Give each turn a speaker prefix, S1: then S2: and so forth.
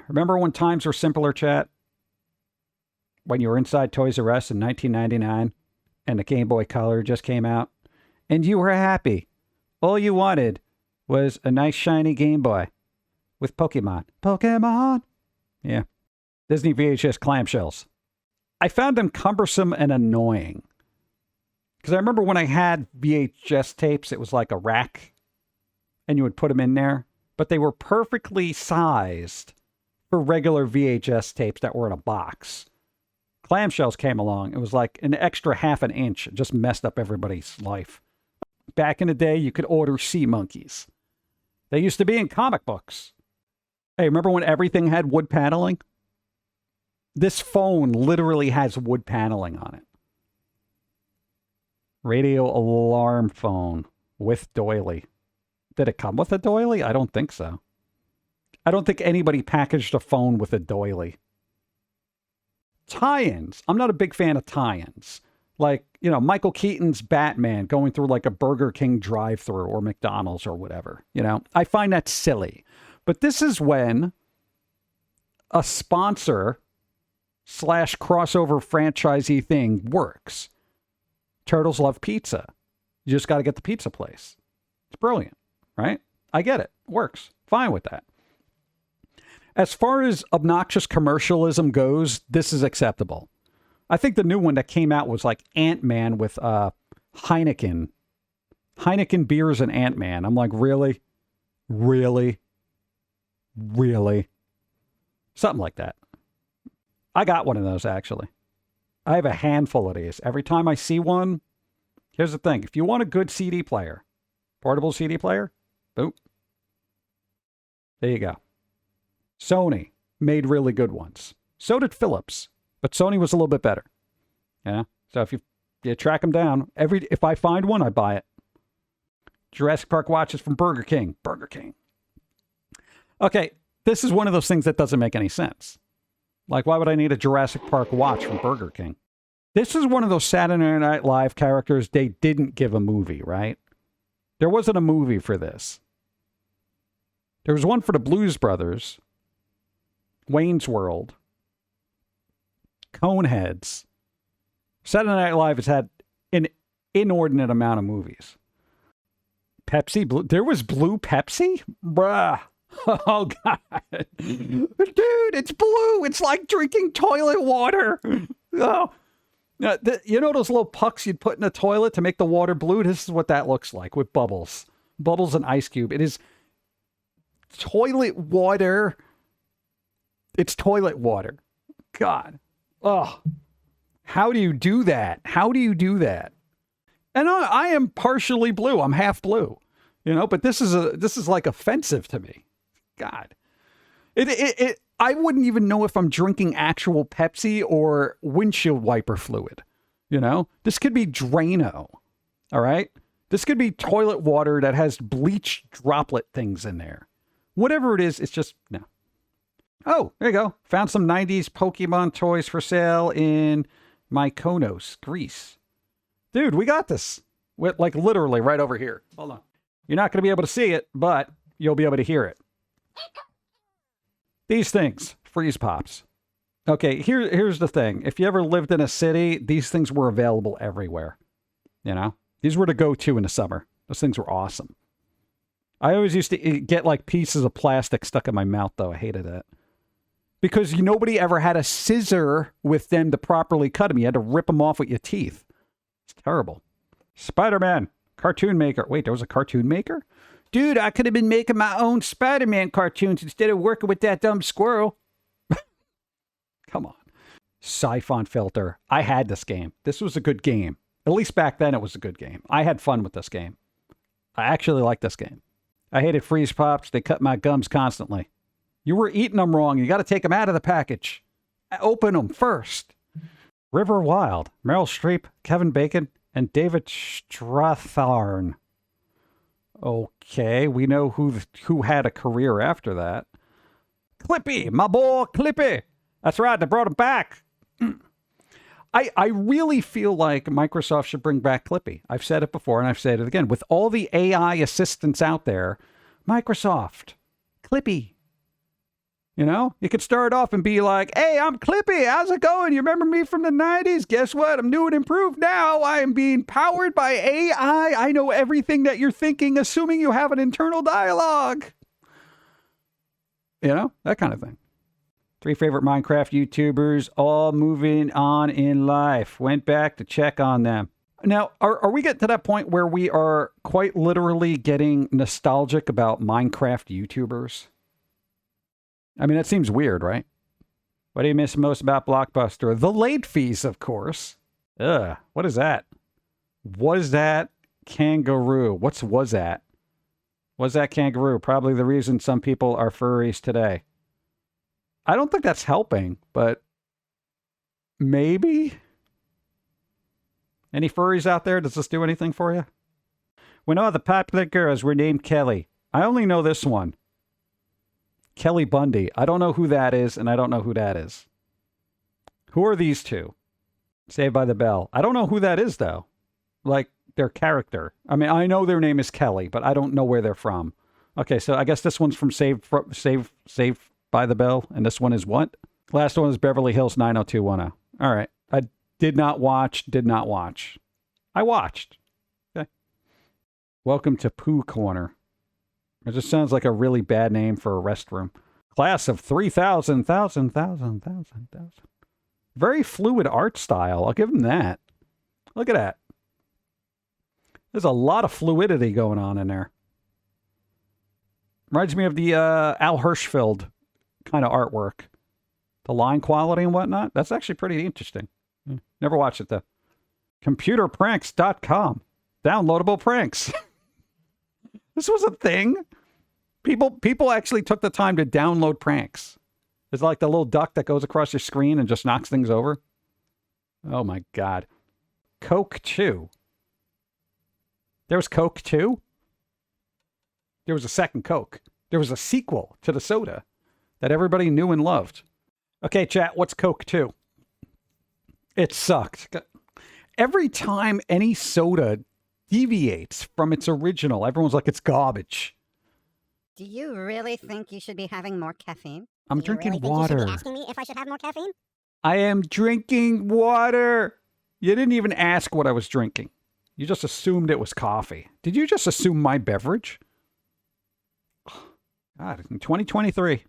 S1: Remember when times were simpler, chat? When you were inside Toys R Us in 1999 and the Game Boy Color just came out and you were happy. All you wanted was a nice shiny Game Boy with Pokemon. Pokemon! Yeah. Disney VHS clamshells. I found them cumbersome and annoying. Because I remember when I had VHS tapes, it was like a rack and you would put them in there. But they were perfectly sized for regular VHS tapes that were in a box. Clamshells came along. It was like an extra half an inch. It just messed up everybody's life. Back in the day, you could order sea monkeys. They used to be in comic books. Hey, remember when everything had wood paneling? This phone literally has wood paneling on it. Radio alarm phone with doily. Did it come with a doily? I don't think so. I don't think anybody packaged a phone with a doily. Tie-ins. I'm not a big fan of tie-ins. Like, you know, Michael Keaton's Batman going through like a Burger King drive-thru or McDonald's or whatever. You know, I find that silly. But this is when a sponsor / crossover franchisee thing works. Turtles Love Pizza. You just got to get the pizza place. It's brilliant, right? I get it. Works. Fine with that. As far as obnoxious commercialism goes, this is acceptable. I think the new one that came out was like Ant-Man with Heineken. Heineken beers and Ant-Man. I'm like, really? Really? Really? Something like that. I got one of those, actually. I have a handful of these. Every time I see one, here's the thing. If you want a good CD player, portable CD player, boop. There you go. Sony made really good ones. So did Philips, but Sony was a little bit better. Yeah. So if you track them down, if I find one, I buy it. Jurassic Park watches from Burger King. Burger King. Okay, this is one of those things that doesn't make any sense. Like, why would I need a Jurassic Park watch from Burger King? This is one of those Saturday Night Live characters they didn't give a movie, right? There wasn't a movie for this. There was one for the Blues Brothers, Wayne's World, Coneheads. Saturday Night Live has had an inordinate amount of movies. Pepsi, Blue. There was Blue Pepsi? Bruh. Oh, God. Dude, it's blue. It's like drinking toilet water. Oh. You know those little pucks you'd put in a toilet to make the water blue? This is what that looks like with bubbles. Bubbles and ice cube. It is toilet water. It's toilet water. God. Oh. How do you do that? How do you do that? And I am partially blue. I'm half blue. You know, but this is like offensive to me. God. I wouldn't even know if I'm drinking actual Pepsi or windshield wiper fluid. You know? This could be Drano. All right? This could be toilet water that has bleach droplet things in there. Whatever it is, it's just, no. Oh, there you go. Found some 90s Pokemon toys for sale in Mykonos, Greece. Dude, we got this. Like literally right over here. Hold on. You're not going to be able to see it, but you'll be able to hear it. These things, freeze pops. Okay, here's the thing. If you ever lived in a city, these things were available everywhere. You know? These were to go to in the summer. Those things were awesome. I always used to get like pieces of plastic stuck in my mouth, though. I hated that. Because nobody ever had a scissor with them to properly cut them. You had to rip them off with your teeth. It's terrible. Spider-Man, cartoon maker. Wait, there was a cartoon maker? Dude, I could have been making my own Spider-Man cartoons instead of working with that dumb squirrel. Come on. Siphon Filter. I had this game. This was a good game. At least back then it was a good game. I had fun with this game. I actually liked this game. I hated freeze pops. They cut my gums constantly. You were eating them wrong. You got to take them out of the package. Open them first. River Wild. Meryl Streep, Kevin Bacon, and David Strathairn. Okay, we know who had a career after that. Clippy, my boy Clippy. That's right, they brought him back. I really feel like Microsoft should bring back Clippy. I've said it before and I've said it again. With all the AI assistants out there, Microsoft, Clippy. You know, you could start off and be like, hey, I'm Clippy. How's it going? You remember me from the 90s? Guess what? I'm new and improved now. I am being powered by AI. I know everything that you're thinking, assuming you have an internal dialogue. You know, that kind of thing. 3 favorite Minecraft YouTubers, all moving on in life. Went back to check on them. Now, are we getting to that point where we are quite literally getting nostalgic about Minecraft YouTubers? I mean, that seems weird, right? What do you miss most about Blockbuster? The late fees, of course. Ugh, what is that? Was that kangaroo? Was that? Was that kangaroo? Probably the reason some people are furries today. I don't think that's helping, but maybe? Any furries out there? Does this do anything for you? When all the popular girls were named Kelly. I only know this one. Kelly Bundy. I don't know who that is, and I don't know who that is. Who are these two? Saved by the Bell. I don't know who that is, though. Like, their character. I mean, I know their name is Kelly, but I don't know where they're from. Okay, so I guess this one's from Saved by the Bell, and this one is what? Last one is Beverly Hills 90210. All right. I did not watch. I watched. Okay. Welcome to Pooh Corner. It just sounds like a really bad name for a restroom. Class of 3,000. Very fluid art style. I'll give them that. Look at that. There's a lot of fluidity going on in there. Reminds me of the Al Hirschfeld kind of artwork. The line quality and whatnot. That's actually pretty interesting. Never watched it, though. Computerpranks.com. Downloadable pranks. This was a thing. People actually took the time to download pranks. It's like the little duck that goes across your screen and just knocks things over. Oh my God. Coke 2. There was Coke 2? There was a second Coke. There was a sequel to the soda that everybody knew and loved. Okay, chat, what's Coke 2? It sucked. Every time any soda deviates from its original, everyone's like, it's garbage.
S2: Do you really think you should be having more caffeine?
S1: I'm drinking water.
S2: You should be asking me if I should have more caffeine?
S1: I am drinking water. You didn't even ask what I was drinking. You just assumed it was coffee. Did you just assume my beverage? God, in 2023.